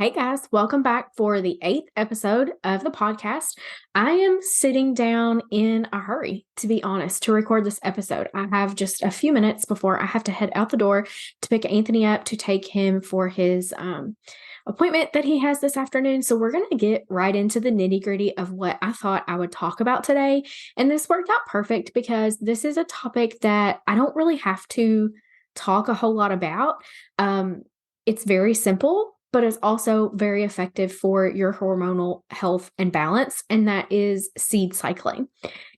Hey guys, welcome back for the eighth episode of the podcast. I am sitting down in a hurry, to be honest, to record this episode. I have just a few minutes before I have to head out the door to pick Anthony up to take him for his appointment that he has this afternoon. So we're going to get right into the nitty gritty of what I thought I would talk about today. And this worked out perfect because this is a topic that I don't really have to talk a whole lot about. It's very simple, but it's also very effective for your hormonal health and balance, and that is seed cycling.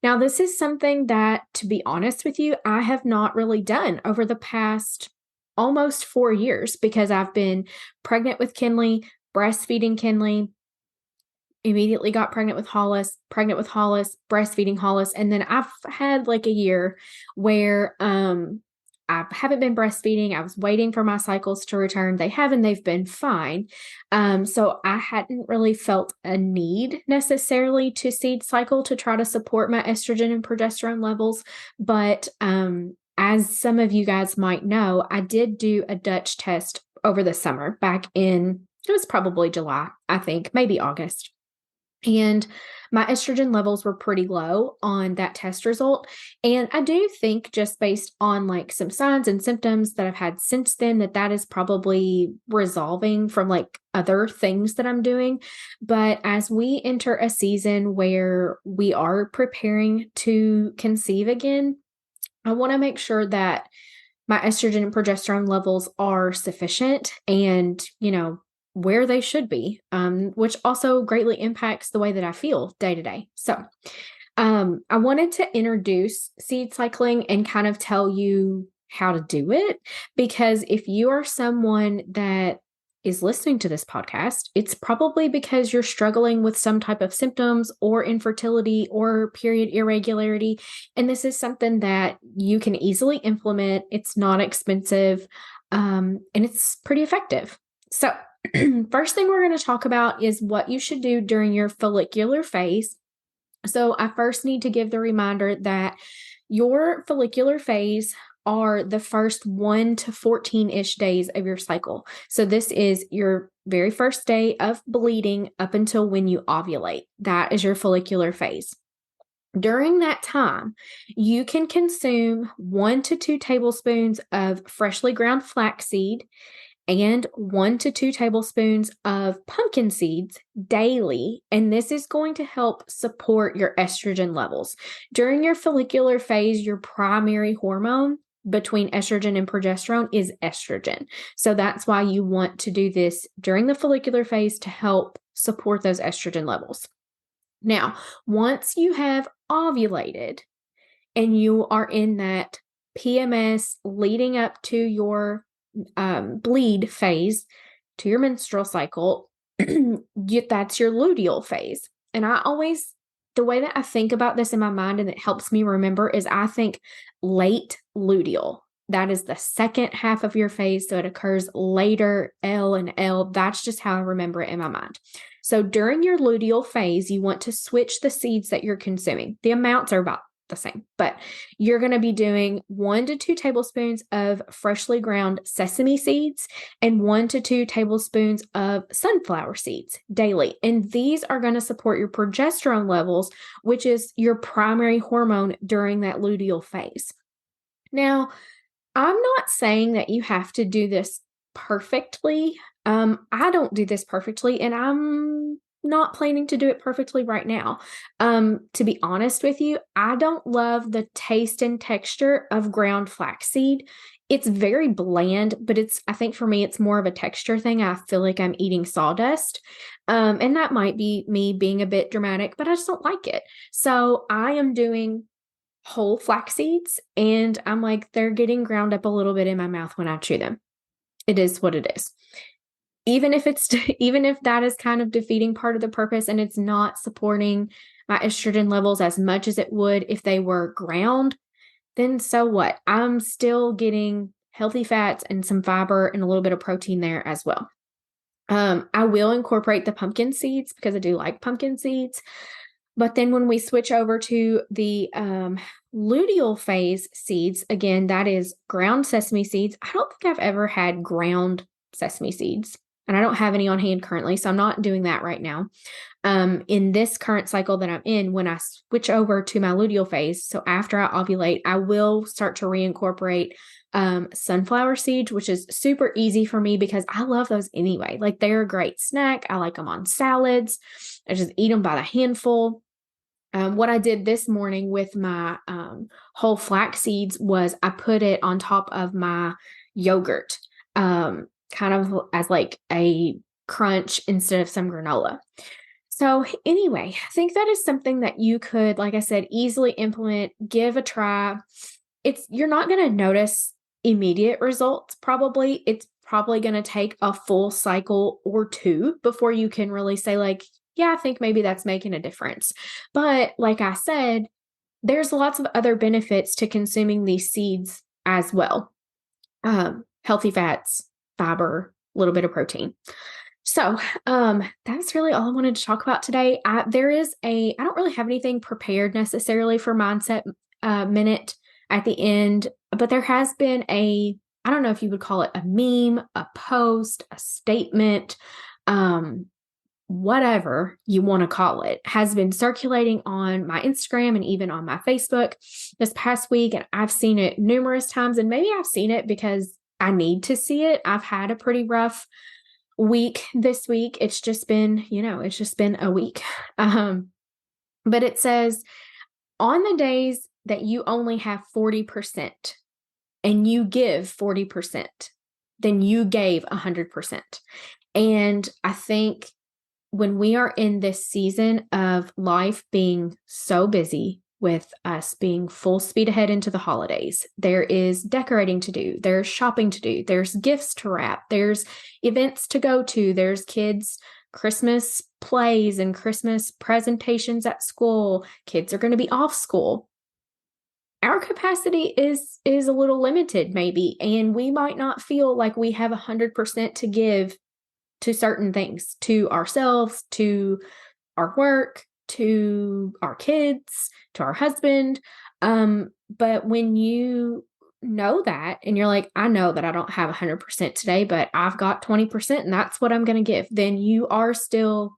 Now, this is something that, to be honest with you, I have not really done over the past almost 4 years because I've been pregnant with Kinley, breastfeeding Kinley, immediately got pregnant with Hollis, breastfeeding Hollis, and then I've had like a year where I haven't been breastfeeding. I was waiting for my cycles to return. They haven't, they've been fine. So I hadn't really felt a need necessarily to seed cycle to try to support my estrogen and progesterone levels. But as some of you guys might know, I did do a Dutch test over the summer back in, it was probably July, I think, maybe August. And my estrogen levels were pretty low on that test result. And I do think, just based on like some signs and symptoms that I've had since then, that is probably resolving from like other things that I'm doing. But as we enter a season where we are preparing to conceive again, I want to make sure that my estrogen and progesterone levels are sufficient and, where they should be, which also greatly impacts the way that I feel day to day. So, I wanted to introduce seed cycling and kind of tell you how to do it, because if you are someone that is listening to this podcast, it's probably because you're struggling with some type of symptoms or infertility or period irregularity. And this is something that you can easily implement. It's not expensive, and it's pretty effective. So, first thing we're going to talk about is what you should do during your follicular phase. So I first need to give the reminder that your follicular phase are the first 1 to 14-ish days of your cycle. So this is your very first day of bleeding up until when you ovulate. That is your follicular phase. During that time, you can consume 1 to 2 tablespoons of freshly ground flaxseed and 1 to 2 tablespoons of pumpkin seeds daily. And this is going to help support your estrogen levels. During your follicular phase, your primary hormone between estrogen and progesterone is estrogen. So that's why you want to do this during the follicular phase to help support those estrogen levels. Now, once you have ovulated and you are in that PMS leading up to your bleed phase, to your menstrual cycle, that's your luteal phase. And the way that I think about this in my mind and it helps me remember is I think late luteal. That is the second half of your phase. So it occurs later, L and L. That's just how I remember it in my mind. So during your luteal phase, you want to switch the seeds that you're consuming. The amounts are about the same, but you're going to be doing 1 to 2 tablespoons of freshly ground sesame seeds and 1 to 2 tablespoons of sunflower seeds daily. And these are going to support your progesterone levels, which is your primary hormone during that luteal phase. Now, I'm not saying that you have to do this perfectly. I don't do this perfectly, and I'm not planning to do it perfectly right now. To be honest with you, I don't love the taste and texture of ground flaxseed. It's very bland, but I think for me, it's more of a texture thing. I feel like I'm eating sawdust. And that might be me being a bit dramatic, but I just don't like it. So I am doing whole flax seeds, and I'm like, they're getting ground up a little bit in my mouth when I chew them. It is what it is. Even if that is kind of defeating part of the purpose and it's not supporting my estrogen levels as much as it would if they were ground, then so what? I'm still getting healthy fats and some fiber and a little bit of protein there as well. I will incorporate the pumpkin seeds because I do like pumpkin seeds. But then when we switch over to the luteal phase seeds, again, that is ground sesame seeds. I don't think I've ever had ground sesame seeds. and I don't have any on hand currently, so I'm not doing that right now. In this current cycle that I'm in, when I switch over to my luteal phase, so after I ovulate, I will start to reincorporate sunflower seeds, which is super easy for me because I love those anyway. Like they're a great snack. I like them on salads. I just eat them by the handful. What I did this morning with my whole flax seeds was I put it on top of my yogurt, kind of as like a crunch instead of some granola. So anyway, I think that is something that you could, like I said, easily implement, give a try. You're not going to notice immediate results, probably. It's probably going to take a full cycle or two before you can really say, like, yeah, I think maybe that's making a difference. But like I said, there's lots of other benefits to consuming these seeds as well. Healthy fats, fiber, a little bit of protein. So, that's really all I wanted to talk about today. I don't really have anything prepared necessarily for Mindset Minute at the end, but there has been I don't know if you would call it a meme, a post, a statement, whatever you want to call it, has been circulating on my Instagram and even on my Facebook this past week. And I've seen it numerous times, and maybe I've seen it because I need to see it. I've had a pretty rough week this week. It's just been a week. But it says, on the days that you only have 40% and you give 40%, then you gave 100%. And I think when we are in this season of life being so busy, with us being full speed ahead into the holidays, there is decorating to do, there's shopping to do, there's gifts to wrap, there's events to go to, there's kids' Christmas plays and Christmas presentations at school. Kids are going to be off school. Our capacity is a little limited maybe, and we might not feel like we have 100% to give to certain things, to ourselves, to our work, to our kids, to our husband. But when you know that and you're like, I know that I don't have 100% today, but I've got 20% and that's what I'm going to give, then you are still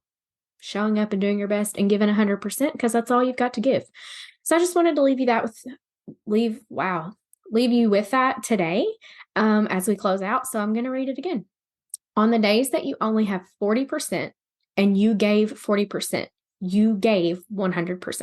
showing up and doing your best and giving 100% because that's all you've got to give. So I just wanted to leave you with that today as we close out. So I'm going to read it again. On the days that you only have 40% and you gave 40%, you gave 100%.